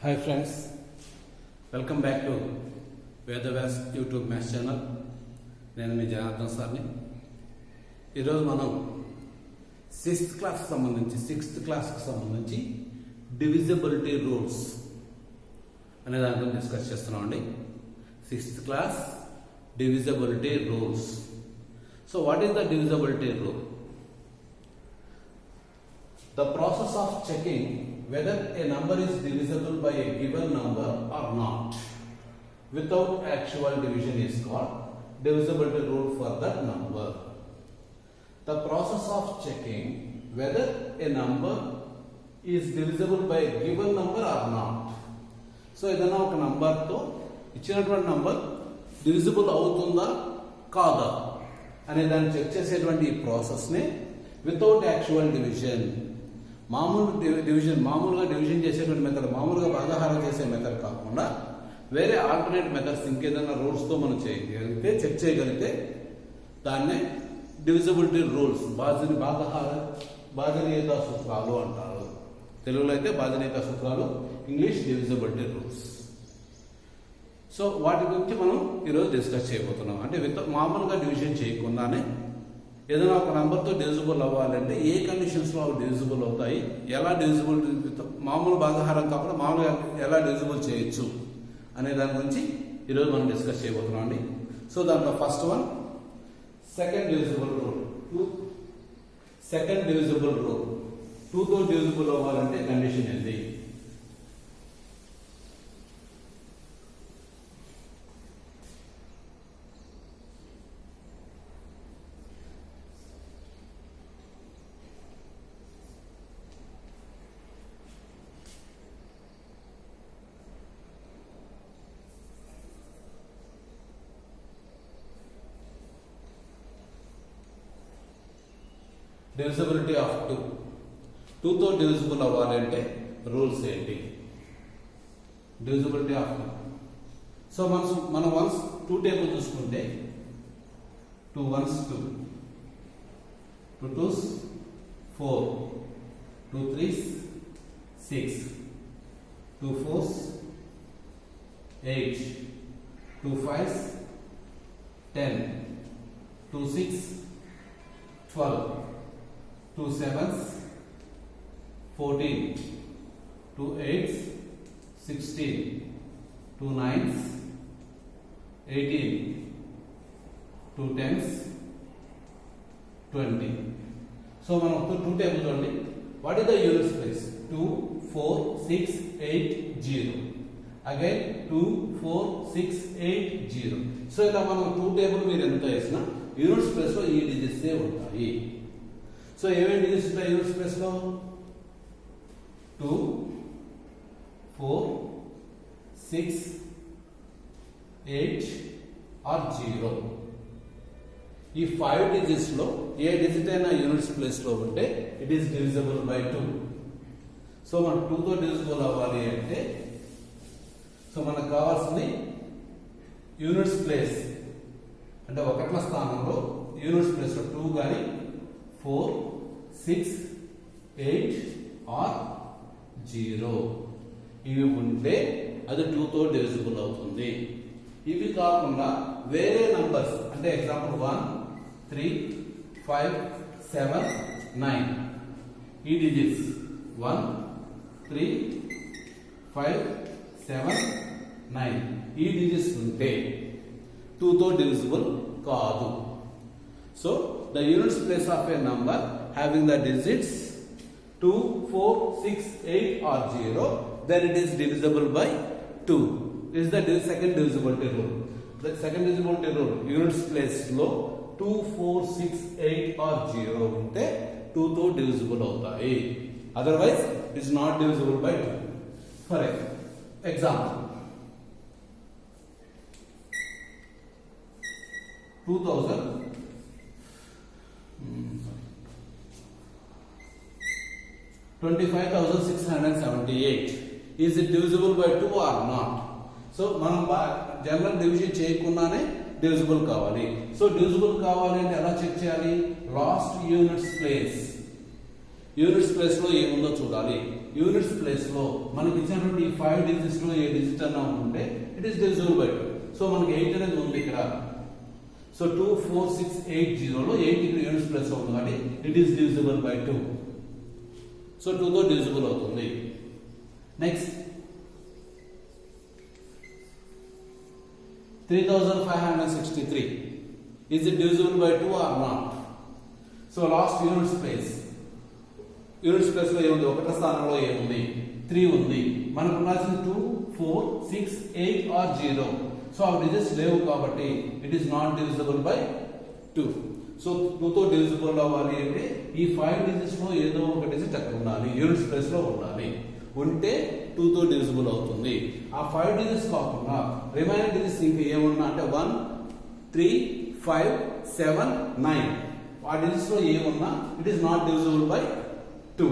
Hi friends, welcome back to Vedavyas YouTube Maths channel. నేను మీ జనార్దన్ సార్ని. ఈరోజు మనం సిక్స్త్ క్లాస్కి సంబంధించి డివిజిబిలిటీ రూల్స్ అనే దాంట్లో డిస్కస్ చేస్తున్నామండి. Sixth class divisibility rules. So what is the divisibility rule? The process of checking whether a number is divisible by a given number or not without actual division is called divisibility rule for that number. The process of checking whether a number is divisible by a given number or not. So ఏదైనా ఒక number తో ఇచ్చినటువంటి number divisible అవుతుందా కాదా అనే దాన్ని check చేసేటువంటి ఈ ప్రాసెస్ ని వితౌట్ యాక్చువల్ డివిజన్, మామూలుగా డివిజన్ చేసేటువంటి మెథడ్, మామూలుగా భాగాహారం చేసే మెథడ్ కాకుండా వేరే ఆల్టర్నేట్ మెథడ్స్ ఇంకేదైనా రూల్స్తో మనం చేయగలిగితే, చెక్ చేయగలిగితే దాన్నే డివిజిబిలిటీ రూల్స్, బాజనీయత సూత్రాలు అంటారు. తెలుగులో అయితే బాజనీయత సూత్రాలు, ఇంగ్లీష్ డివిజిబిలిటీ రూల్స్. సో వాటి గురించి మనం ఈరోజు డిస్కస్ చేయబోతున్నాం. అంటే మామూలుగా డివిజన్ చేయకుండానే ఏదైనా ఒక నంబర్తో డివిజిబుల్ అవ్వాలంటే ఏ కండిషన్స్లో అవి డివిజిబుల్ అవుతాయి, ఎలా డివిజిబుల్, మామూలు భాగాహారం కాకుండా మామూలుగా ఎలా డివిజిబుల్ చేయొచ్చు అనే దాని గురించి ఈరోజు మనం డిస్కస్ చేయబోతున్నాం అండి. సో దాంట్లో first one second divisible rule. Second divisible rule, 2తో డివిజిబుల్ అవ్వాలంటే కండిషన్ ఏంటి? డివిజిబిలిటీ ఆఫ్ 2తో డివిజిబుల్ అవ్వాలంటే రూల్స్ ఏంటి? Divisibility of 2. సో మనం వన్స్ 2 టేబుల్ చూసుకుంటే 2 1s 2, 2 2s 4, 2 3s 6, 2 4s 8, 2 5s 10, 2 6 12, 2 7s 14, 2 8s 16, 2 9s 18, 2 10s 20. So మనం 2 టేబుల్ చూడండి. What is the units place? 2 4 6 8 0. Again 2 4 6 8 0. So ఇలా మనం 2 టేబుల్ మీరు ఎంత వేసినా యూనిట్స్ ప్లేస్ లో ఈ డిజిట్స్ ఉంటాయి. సో ఏమేమి డిజిట్స్ ఉంటాయి యూనిట్స్ ప్లేస్ లో? 2 4 6 8 ఆర్ 0. ఈ 5 డిజిట్స్ లో ఏ డిజిట్ అయినా యూనిట్స్ ప్లేస్ లో ఉంటే it is divisible by 2. So మనం 2తో డివిజిబుల్ అవ్వాలి అంటే సో మనకు కావాల్సింది యూనిట్స్ ప్లేస్ అంటే ఒకట్ల స్థానంలో యూనిట్స్ ప్లేస్ లో 2 కానీ 4 6 8 ఆర్ 0 ఇవి ఉంటే అది 2తో డివిజిబుల్ అవుతుంది. ఇవి కాకుండా వేరే నంబర్స్ అంటే ఎగ్జాంపుల్ 1 3 5 7 9 ఈ డిజిట్స్ 1 3 5 7 9 ఈ డిజిట్స్ ఉంటే 2తో డివిజిబుల్ కాదు. So the units place of a number having the digits 2 4 6 8 or 0, then it is divisible by 2. This is the second divisibility rule. The second divisibility rule, units place లో 2 4 6 8 or 0 ఉంటే 2తో divisible అవుతాయి. Otherwise it is not divisible by 2. For example 25,678 is it divisible by 2 or not? So మనం general division చేయకుండానే divisible కావాలి. So divisible కావాలి అంటే ఎలా చెక్ చేయాలి? లాస్ట్ యూనిట్స్ ప్లేస్ లో ఏముందో చూడాలి. యూనిట్స్ ప్లేస్ లో మనకి ఇచ్చినటువంటి ఈ 5 డిజిట్స్ లో ఏ డిజిట్ అన్నా ఉంటే it is divisible by 2. So మనకి 8 అనేది ఉంది ఇక్కడ. సో 24680 లో 8 ఇక్కడ యూనిట్స్ ప్లేస్ లో ఉంది కాబట్టి it is divisible by 2. So 2 తో డివిజిబుల్ అవుతుంది. Next 3563 is it divisible by 2 or not? So last units place లో ఏముంది? ఒకటో స్థానంలో ఏముంది? 3 ఉంది. మనకు ఉండాల్సింది 2, 4, 6, 8 ఆర్ 0. సో ఆ డిజిట్స్ లేవు కాబట్టి it is not divisible by 2. So 2 తో డివిజిబుల్ అవ్వాలి అంటే ఈ 5 డిజిట్స్ లో ఏదో ఒక డిజిట్ అక్కడ ఉండాలి, యూనిట్స్ ప్లేస్ లో ఉండాలి. ఉంటే 2 తో డివిజిబుల్ అవుతుంది. ఆ 5 డిజిట్స్ కాకుండా రిమైనింగ్ డిజిట్స్ ఇంకా ఏమున్నా అంటే 1, 3, 5, 7, 9 ఆ డిజిట్స్ లో ఏమున్నా it is not divisible by 2.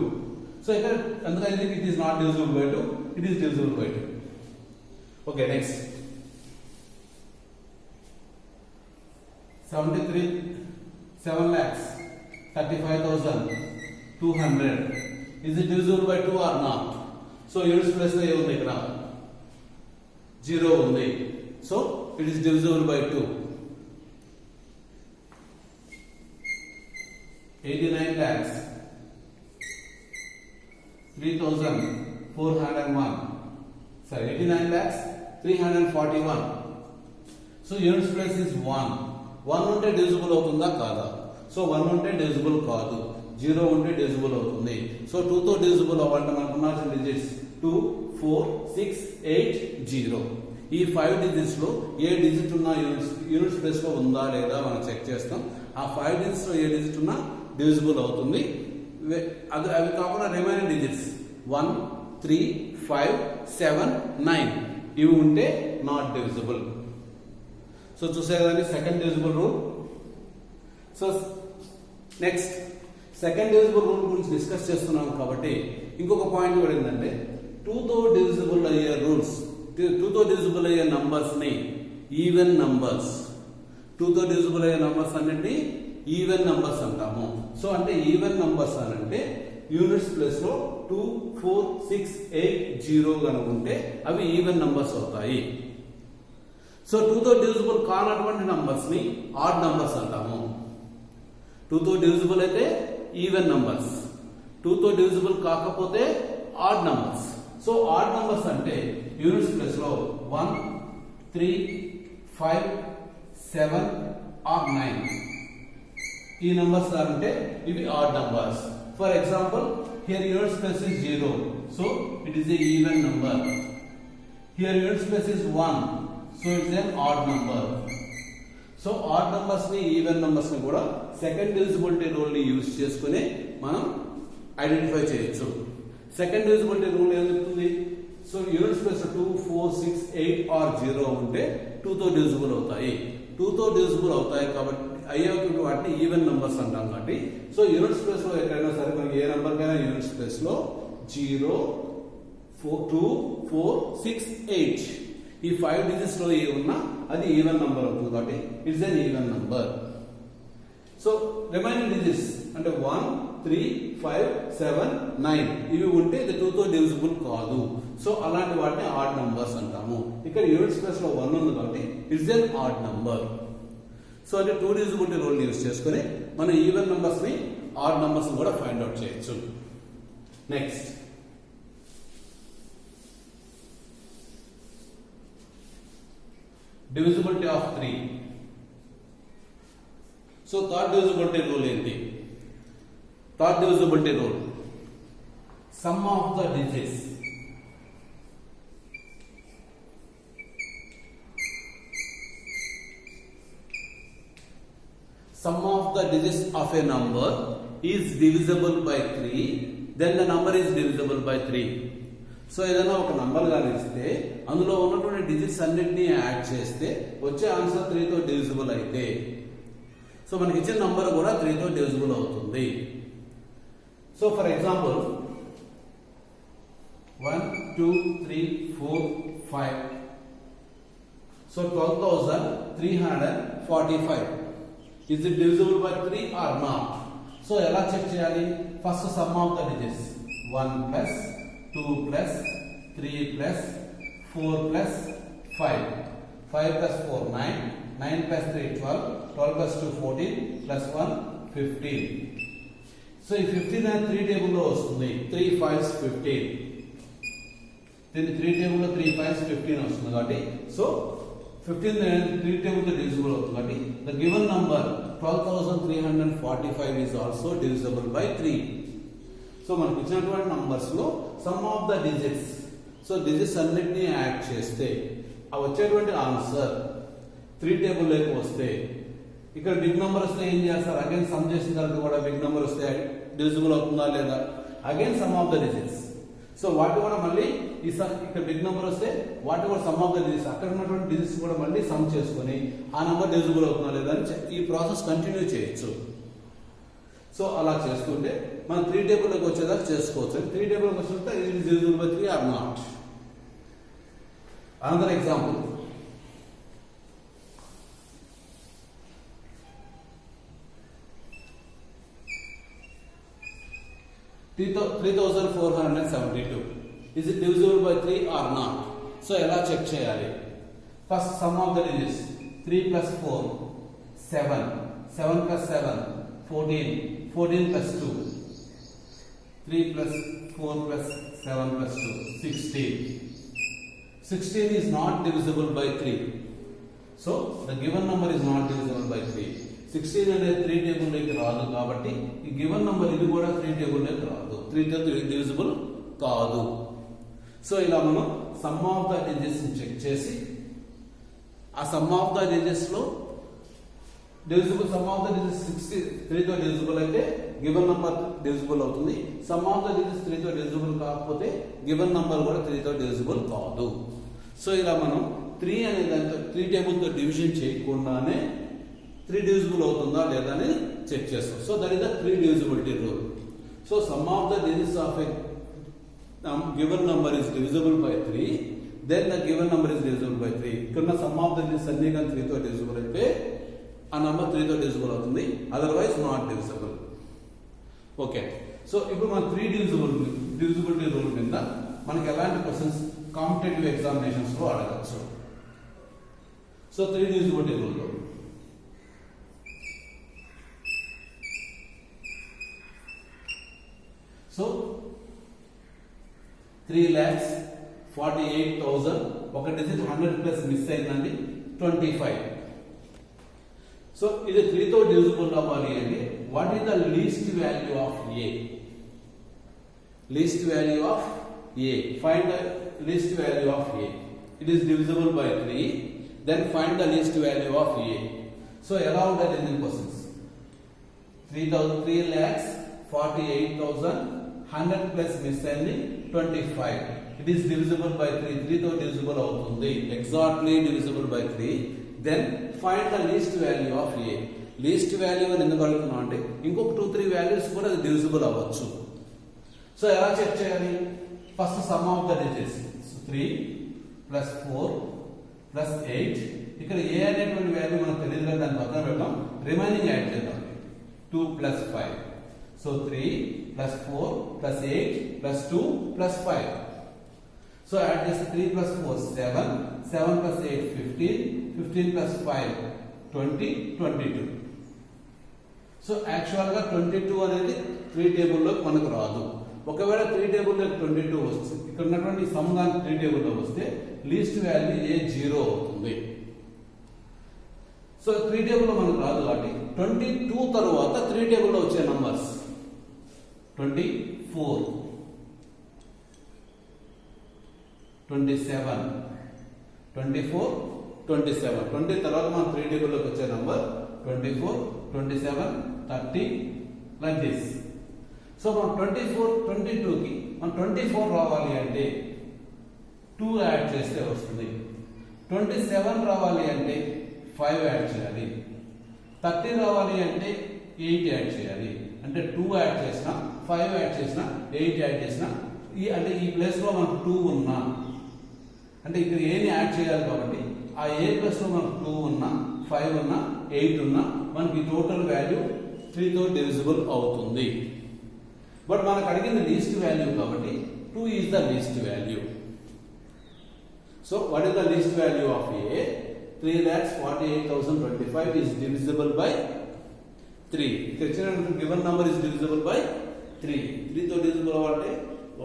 So ఇక్కడ అందుకని it is not divisible by 2, it is divisible by 2. Okay, next 7,35,200 is it divisible by 2 or not? So units place లో ఏముంది? ఇక్కడ 0 ఉంది. So it is divisible by 2. 89,341. So units place is 1. 1 ఉంటే divisible అవుతుందా కాదా? So 1 ఉంటే divisible కాదు, 0 ఉంటే డివిజిబుల్ అవుతుంది. సో 2 తో డివిజిబుల్ అవ్వాలంటే మనకు ఉండాల్సిన డిజిట్స్ 2, 4, 6, 8, 0. ఈ 5 డిజిట్స్ లో ఏ డిజిట్ ఉన్నా యూనిట్స్ ప్లేస్ లో ఉందా లేదా మనం చెక్ చేస్తాం. ఆ 5 డిజిట్స్ లో ఏ డిజిట్ ఉన్నా డివిజిబుల్ అవుతుంది. అవి కాకుండా రిమైనింగ్ డిజిట్స్ 1, 3, 5, 7, 9 ఇవి ఉంటే నాట్ డివిజిబుల్. సో చూసే కదండి second divisible rule. So next second divisible rule గురించి డిస్కస్ చేస్తున్నాం కాబట్టి ఇంకొక పాయింట్ కూడా ఏంటంటే 2 తో డివిజిబుల్ అయ్యే రూల్స్, 2 తో డివిజిబుల్ అయ్యే నంబర్స్ ని ఈవెన్ నంబర్స్, 2 తో డివిజిబుల్ అయ్యే నంబర్స్ అన్నింటినీ ఈవెన్ నంబర్స్ అంటాము. సో అంటే ఈవెన్ నంబర్స్ అని అంటే యూనిట్స్ ప్లేస్ లో 2, 4, 6, 8, 0 కనుక ఉంటే అవి ఈవెన్ నంబర్స్ అవుతాయి. సో 2 తో డివిజిబుల్ కానటువంటి నంబర్స్ ని ఆడ్ నంబర్స్ అంటాము. 2 తో డివిజిబుల్ అయితే ఈవెన్ నంబర్స్, 2 తో డివిజిబుల్ కాకపోతే add numbers. So odd numbers అంటే యూనిట్స్ ప్లేస్ లో 1, 3, 5, 7 ఆర్ 9 ఈ నంబర్స్ అంటే ఇవి add numbers. For example here units place is 0, so it is a even number. Here units place is 1, so it's an odd number. So odd numbers ని even numbers ని కూడా second divisibility rule ని use చేసుకుని మనం identify చేయొచ్చు. Second divisibility rule ఏం చెప్తుంది? So units place 2, 4, 6, 8 are 0 ఉంటే 2 తో డివిజిబుల్ అవుతాయి. 2 తో డివిజిబుల్ అవుతాయి కాబట్టి అయ్యేటువంటి వాటిని ఈవెన్ నంబర్స్ అంటాం. కాబట్టి సో యూనిట్స్ ప్లేస్ లో ఎక్కడైనా సరే మనకి ఏ నంబర్ కైనా యూనిట్స్ ప్లేస్ లో 0, 2, 4, 6, 8 ఈ 5 డిజిట్స్ లో ఏ ఉన్నా అది ఈవెన్ నంబర్ అవుతుంది కాబట్టి it's an even number. So remaining digits అంటే 1, 3, 5, 7, 9 ఇవి ఉంటే ఇది 2 తో డివిజిబుల్ కాదు. సో అలాంటి వాటిని ఆడ్ నంబర్స్ అంటాము. ఇక్కడ యూనిట్స్ ప్లేస్ లో 1 ఉంది కాబట్టి it's an odd number. So అంటే 2 డివిజిబిలిటీ రూల్ యూజ్ చేసుకుని మనం ఈవెన్ నంబర్స్ ని ఆడ్ నంబర్స్ కూడా ఫైండ్ అవుట్ చేయొచ్చు. Next divisibility of 3. So third divisibility rule ఏంటి? Third divisibility rule, sum of the digits of a number is divisible by 3, then the number is divisible by 3. So ఏదైనా ఒక number గాని ఇస్తే అందులో ఉన్నటువంటి digits అన్నిటినీ add చేస్తే వచ్చే ఆన్సర్ 3 తో డివిజిబుల్ అయితే సో మనకి ఇచ్చిన నంబర్ కూడా 3 తో డివిజిబుల్ అవుతుంది. So for example 1, 2, 3, 4, 5 so 12,345 is it divisible by 3 or not? So ఎలా చెక్ చేయాలి? First some of the digits 1 plus 2 plus 3 plus 4 plus 5. 5 plus 4 9. 9 plus 3 12. 12 plus 2 14 plus 1 15. So ఈ 15 అనేది 3 టేబుల్లో వస్తుంది. 3 5s 15. దీని 3 టేబుల్లో 3 5s 15 వస్తుంది కాబట్టి సో 15 3 టేబుల్ తో డివిజిబుల్ అవుతుంది కాబట్టి the given number 12345 is also divisible by 3. So మనకు ఇచ్చినటువంటి నంబర్స్ లో some of the digits so digits అన్నిటిని యాడ్ చేస్తే ఆ వచ్చేటువంటి ఆన్సర్ 3 టేబుల్ లోకి వస్తే ఇక్కడ బిగ్ నంబర్ వస్తే ఏం చేస్తారు అగైన్ సమ్ చేసిన తర్వాత కూడా బిగ్ నంబర్ వస్తే డివిజిబుల్ అవుతుందా లేదా again some of the digits so వాటి కూడా మళ్ళీ ఇక్కడ బిగ్ నంబర్ వస్తే వాటి కూడా సమ్ ఆఫ్ ద డిజిట్స్ అక్కడ ఉన్నటువంటి డిజిట్స్ కూడా మళ్ళీ సమ్ చేసుకొని ఆ నంబర్ డివిజిబుల్ అవుతుందా లేదా అని ఈ ప్రాసెస్ కంటిన్యూ చేయొచ్చు. సో అలా చేస్తుంటే మనం 3 టేబుల్లోకి వచ్చేదాకా చేసుకోవచ్చు. 3 టేబుల్కి వచ్చినట్టు ఇది divisible by 3 or not. Another example, $3,472 is it divisible by 3 or not? So ఎలా చెక్ చేయాలి? First some of the digits 3 plus 4 7 7 plus 7 14 14 plus 2 3 plus 4 plus 7 plus 2 16 is not divisible by 3. So the given number is not divisible by 3. 16 అనేది 3 table లోకి రాదు కాబట్టి ఈ given number ఇది కూడా 3 table లోకి రాదు. 3 తో డివిజిబుల్ కాదు. సో ఇలా మనం sum of the digits check చేసి ఆ సమ్ ఆఫ్ ద డిజిట్స్ లో divisible sum of the digits 3 తో డివిజిబుల్ అయితే గివెన్ నంబర్ డివిజిబుల్ అవుతుంది. సమ్ ఆఫ్ ద డిజిట్స్ 3 తో డివిజిబుల్ కాకపోతే గివెన్ నంబర్ కూడా 3 తో డివిజిబుల్ కాదు. సో ఇలా మనం 3 అనే దాంతో 3 టేబుల్ తో డివిజన్ చేయకుండానే 3 divisible అవుతుందా లేదా అని చెక్ చేస్తాం. So that is the 3 divisibility rule. So sum of the digits of a given number is divisible by 3, then the given number is divisible by 3. ఇక్కడ సమ్ ఆఫ్ ద డిజిట్స్ అన్ని కానీ 3 తో divisible అయితే ఆ number 3 తో divisible అవుతుంది, otherwise not divisible. Okay, so ఇప్పుడు మనం 3 divisibility రూల్ కింద మనకి ఎలాంటి క్వశ్చన్స్ కాంపిటేటివ్ ఎగ్జామినేషన్స్ లో అడగచ్చు. సో 3 divisibility రూల్ లో సో 3,48,000 ఒక డిజిట్ 100 ప్లస్ మిస్ అయిందండి 25. సో ఇది 3 తో డివిజిబుల్ అవ్వాలి అంటే what is the least value of A? Least value of A, find the least value of A. It is divisible by 3, then find the least value of A. So ఎలా ఉంటుంది in questions? 3,48,000 100 plus miss అయింది 25. It is divisible by 3, 3 తో divisible అవుతుంది, exactly divisible by 3. Then find the least value of A. Least value అని ఎందుకు అడుగుతున్నాం అంటే ఇంకొక 2-3 వాల్యూస్ కూడా అది డివిజిబుల్ అవ్వచ్చు. సో ఎలా చెక్ చేయాలి? First some of the digits 3 plus 4 plus 8. ఇక్కడ ఏ అనేటువంటి వాల్యూ మనకు తెలియదు కదా, దాన్ని పక్కన పెట్టాం, రిమైనింగ్ యాడ్ చేద్దాం. 2 plus 5. So 3 plus 4 plus 8 plus 2 plus 5. So add చేస్తే 3 plus 4 7, 7 plus 8 15, 15 plus 5 20, 22. So actual గా 22 అనేది 3 టేబుల్లోకి మనకు రాదు. ఒకవేళ 3 టేబుల్లోకి 22 వస్తుంది, ఇక్కడ ఉన్నటువంటి సమ్ గాని 3 టేబుల్లో వస్తే లీస్ట్ వాల్యూ ఏ 0 అవుతుంది. సో 3 టేబుల్లో మనకు రాదు కాబట్టి 22 తర్వాత 3 టేబుల్లో వచ్చే నంబర్స్ 24, 27, 24, 27. 20 తర్వాత మనం 3 టేబుల్లోకి వచ్చే నంబర్ 24, 27, 30 లైక్ దిస్. సో మనం 24, 22కి మనం 24 రావాలి అంటే 2 యాడ్ చేస్తే వస్తుంది. 27 రావాలి అంటే 5 యాడ్ చేయాలి. 30 రావాలి అంటే 8 యాడ్ చేయాలి. అంటే 2 యాడ్ చేసిన, 5 యాడ్ చేసిన, 8 యాడ్ చేసిన, అంటే ఈ ప్లేస్ లో మనకు 2 ఉన్నా, అంటే ఇక్కడ ఏని యాడ్ చేయాలి కాబట్టి ఆ ఏ ప్లస్ లో మనకు 2 ఉన్నా, 5 ఉన్నా, 8 ఉన్నా మనకి టోటల్ వాల్యూ 3 తో డివిజిబుల్ అవుతుంది. బట్ మనకు అడిగింది లీస్ట్ వాల్యూ కాబట్టి 2 is the least value. So what is the least value of A? 3,48,025 is divisible by 3. Given number is divisible by 3. 3 తో divisible అవ్వాలంటే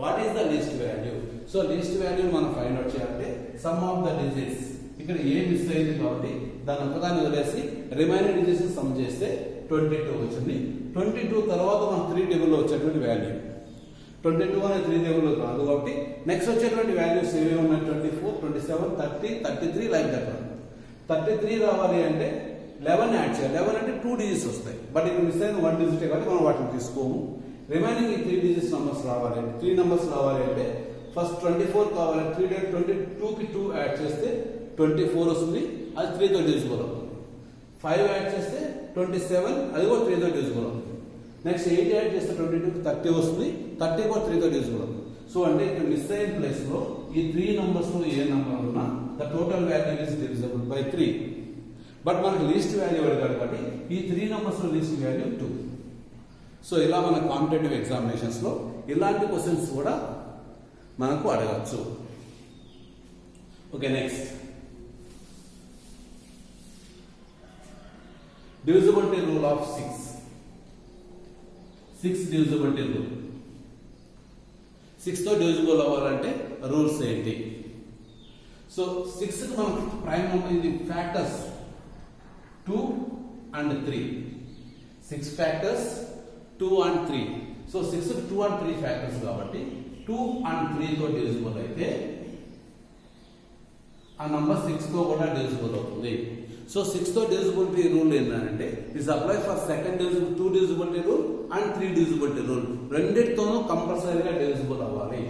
what is the least value? So least value మనం find out చేయాలంటే sum of the digits. ఇక్కడ ఏ miss అయింది కాబట్టి దాని అంతగానే వదిలేసి remaining digits some చేస్తే 22 వచ్చింది. 22 తర్వాత మనం 3 టేబుల్లో వచ్చేటువంటి వాల్యూ 22 అనేది 3 టేబుల్లో కాదు కాబట్టి నెక్స్ట్ వచ్చేటువంటి వాల్యూస్ ఏవి ఉన్నాయి? 24, 27, 30, 33 లైక్ దట్. 33 రావాలి అంటే 11 యాడ్ చేయాలి. 11 అంటే 2 డిజిట్స్ వస్తాయి. బట్ ఇక్కడ మిస్ అయిన 1 డిజిట్ కాబట్టి మనం వాటిని తీసుకోము. రిమైనింగ్ ఈ 3 డిజిట్స్ నంబర్స్ రావాలి. 3 నంబర్స్ రావాలి అంటే ఫస్ట్ 24 కావాలి. 22 కి 2 యాడ్ చేస్తే 24 వస్తుంది. అది 3 తో డివిజిబుల్ అవుతుంది. 5 యాడ్ చేస్తే 27, అది కూడా 3 తో డివిజిబుల్ అవుతుంది. నెక్స్ట్ 8 యాడ్ చేస్తే 22 కి 30 వస్తుంది. 30 కూడా 3 తో డివిజిబుల్ అవుతుంది. సో అంటే ఇక్కడ మిస్ అయిన ప్లేస్ లో ఈ 3 నంబర్స్ లో ఏ నంబర్ ఉన్నా the total value is divisible by 3. But మనకి లీస్ట్ వాల్యూ అడిగాడు కాబట్టి ఈ 3 నంబర్స్ లో లీస్ట్ వాల్యూ 2. సో ఇలా మన కాంపిటేటివ్ ఎగ్జామినేషన్స్ లో ఇలాంటి క్వశ్చన్స్ కూడా మనకు అడగచ్చు. Okay, next divisibility rule of 6. 6 divisibility rule. 6 తో divisible అవ్వాలంటే రూల్స్ ఏంటి? సో 6 కి మనం ప్రైమ్ నెంబర్ ఇది factors 2 and 3. 6 factors 2 and 3. So 6 కి 2 and 3 ఫ్యాక్టర్స్ కాబట్టి 2 and 3 తో divisible అయితే ఆ నంబర్ 6 తో కూడా divisible అవుతుంది. సో 6 తో divisibility రూల్ ఏంటంటే is apply for second divisible 2 divisibility rule and 3 divisibility rule. రెండిటితోనూ కంపల్సరీగా divisible అవ్వాలి.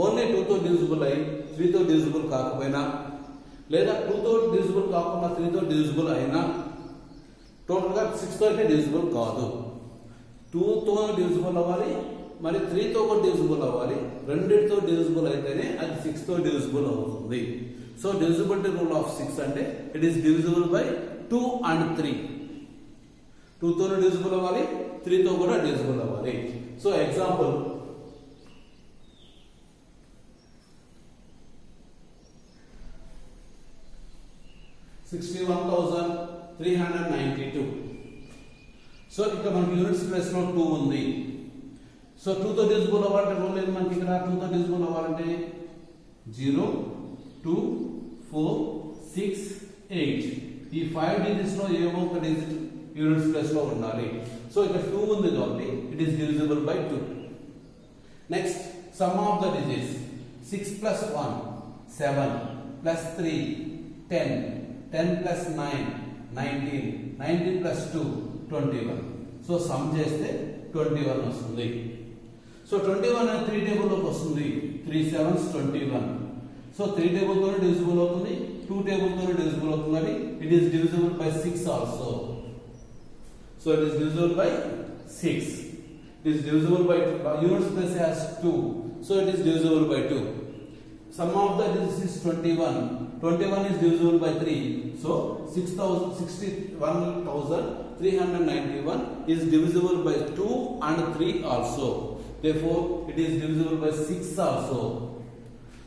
ఓన్లీ 2 తో divisible అయ్యి 3 తో divisible కాకపోయినా లేదా 2 తో divisible కాకుండా 3 తో divisible అయినా టోటల్ గా 6 తో అయితే divisible కాదు. 2 తో divisible అవ్వాలి, మరి 3 తో కూడా divisible అవ్వాలి. రెండిటితో divisible అయితేనే అది 6 తో divisible అవుతుంది. సో divisibility rule of 6 అంటే it is divisible by 2 and 3. 2 తోను divisible అవ్వాలి, 3 తో కూడా divisible అవ్వాలి. So example $61,392. సో ఇక్కడ మనకి యూనిట్స్ ప్లేస్ లో 2 ఉంది. సో 2 తో divisible అవ్వాలంటే రూల్ ఏంటి మనకి ఇక్కడ? 2 తో divisible అవ్వాలంటే 0, 2, 4, 6, 8 ఈ 5 డిజిట్స్ లో ఏవో ఒక డిజిట్ యూనిట్స్ ప్లేస్ లో ఉండాలి. సో ఇక్కడ 2 ఉంది కాబట్టి it is divisible by 2. Next some of the digits 6 plus 1 7 plus 3 10 10 plus 9 19 19 plus 2 21. So some చేస్తే 21 వస్తుంది. సో 21 అనేది 3 టేబుల్ లోకి వస్తుంది. 3 7s 21. సో 3 టేబుల్ తోనే divisible అవుతుంది, 2 టేబుల్ తోనే divisible అవుతుంది. It is divisible by 6 also. So it is divisible by 6. It is divisible by units place has 2. So it is divisible by 2. Sum of the digits is 21. 21 is divisible by 3. So 61,391 is divisible by 2 and 3 also. Therefore it is divisible by 6 also.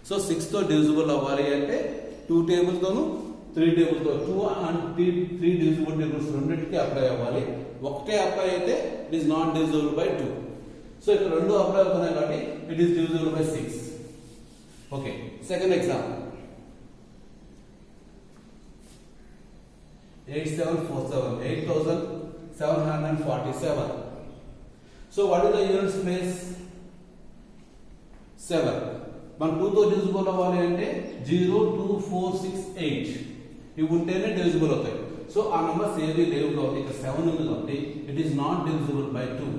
So 6 తో divisible అవ్వాలి అంటే 2 table తోను 3 table తో 2 and 3 divisibility rules రెండింటికి apply అవ్వాలి. ఒకటే apply అయితే it is not divisible by 2. So ఇక్కడ రెండు అప్లై అవుతున్నాయి కాబట్టి it is divisible by 6. Okay, second example 8747. So what is the units place? 7. మన 2 తో divisible అవ్వాలి అంటే 0, 2, 4, 6, 8 ఇవి ఉంటేనే divisible అవుతాయి. సో ఆ నంబర్స్ ఏవి లేవు కాబట్టి ఇక్కడ 7 ఉంది కాబట్టి it is not divisible by 2.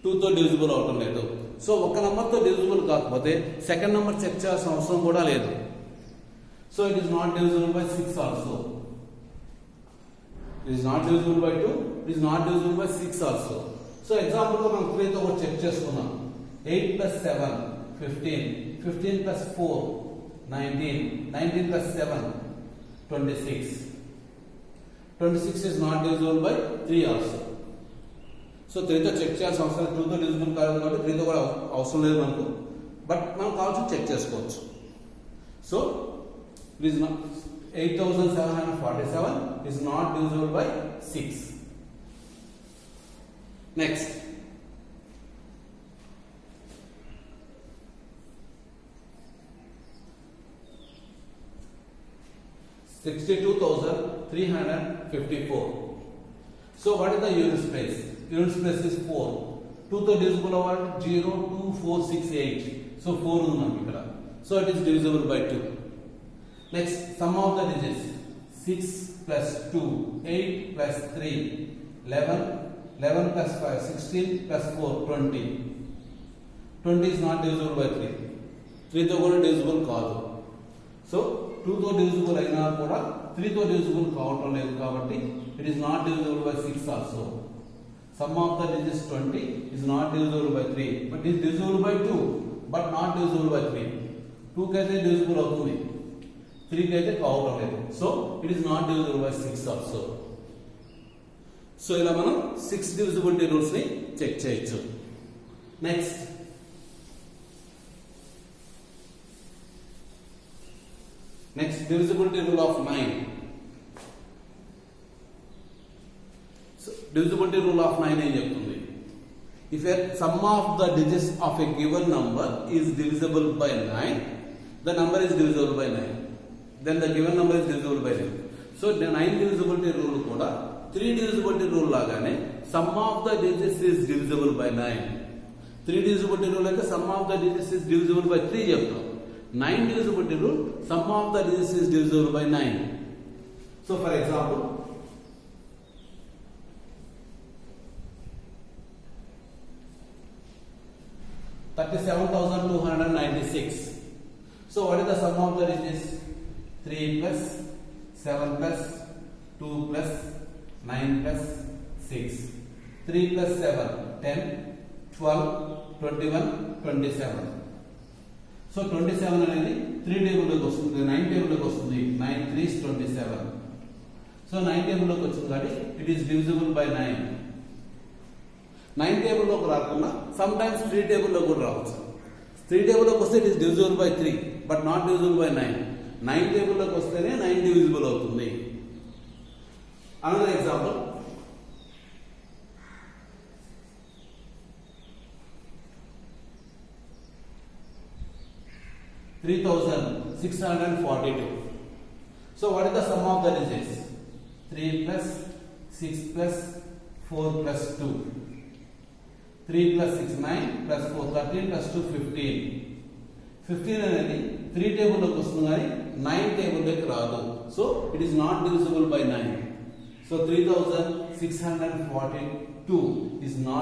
2 తో divisible అవటం లేదు. సో ఒక నంబర్ తో divisible కాకపోతే సెకండ్ నంబర్ చెక్ చేయాల్సిన అవసరం కూడా లేదు. So it is not divisible by 6 also. It is not divisible by 2. It is not divisible by 6 also. So example లో మనం 3 తో కూడా చెక్ చేసుకున్నాం. 8 plus 7 15. 15 plus 4 19. 19 plus 7 26. 26 is not divisible by 3 also. So 3 తో చెక్ చేయాల్సిన అవసరం 2 తో divisible కాదు కాబట్టి 3 తో కూడా అవసరం లేదు మనకు. బట్ మనం కావాల్సి చెక్ చేసుకోవచ్చు. So it is not 8747 is not divisible by 6. Next, $62,354. So what is the unit space? Unit space is 4. 2 to divisible over 0, 2, 4, 6, 8. So 4 unam ikkada. So it is divisible by 2. Next, sum of the digits: 6 plus 2, 8 plus 3, 11, 11 plus 5, 16 plus 4, 20. 20 is not divisible by 3. 3 తో కూడా divisible కాదు. So 2 తో divisible అయినా కూడా 3 తో divisible కావటం లేదు కాబట్టి it is not divisible by 6 also. Sum of the digits 20 is not divisible by 3, but is divisible by 2, but not divisible by 3. 2 కి అయితే divisible అవుతుంది, 3 కి అయితే కావటం లేదు. So it is not divisible by 6 also. So ఇలా మనం 6 divisibility rules ని చెక్ చేయొచ్చు. Next, divisibility rule of 9. So divisibility rule of 9 ఏం చెప్తుంది? If a sum of the digits of a given number is divisible by 9, the number is divisible by 9. Then the given number is divisible by 9. So the 9 divisibility rule kuda 3 divisibility rule lagane sum of the digits is divisible by 9. 3 divisibility rule aithe sum of the digits is divisible by 3 cheptam. 9 divisibility rule sum of the digits is divisible by 9. So for example, $37,296. So what is the sum of the digits? 3 plus 7 plus 2 plus 9 plus 6. 3 plus 7, 10, 12, 21, 27. So 27 అనేది 3 table లోకి వస్తుంది, 9 table లోకి వస్తుంది. 9 3 is 27. So 9 table లోకి వచ్చింది కాబట్టి it is divisible by 9. 9 table లోకి రాకుండా సమ్ టైమ్స్ 3 టేబుల్ లో కూడా రావచ్చు. 3 టేబుల్ లోకి వస్తే it is divisible by 3, but not divisible by 9. 9 table లోకి వస్తేనే 9 డివిజిబుల్ అవుతుంది. Another example, 3,642. So what is the sum of the digits? 3 plus 6 plus 4 plus 2. 3 plus 6 9 plus 4 13 plus 2 15. 15 అనేది 3 టేబుల్ లోకి వస్తుంది కానీ 9 టేబుల్ లోకి రాదు. So it is not divisible by 9. So 3,642 is not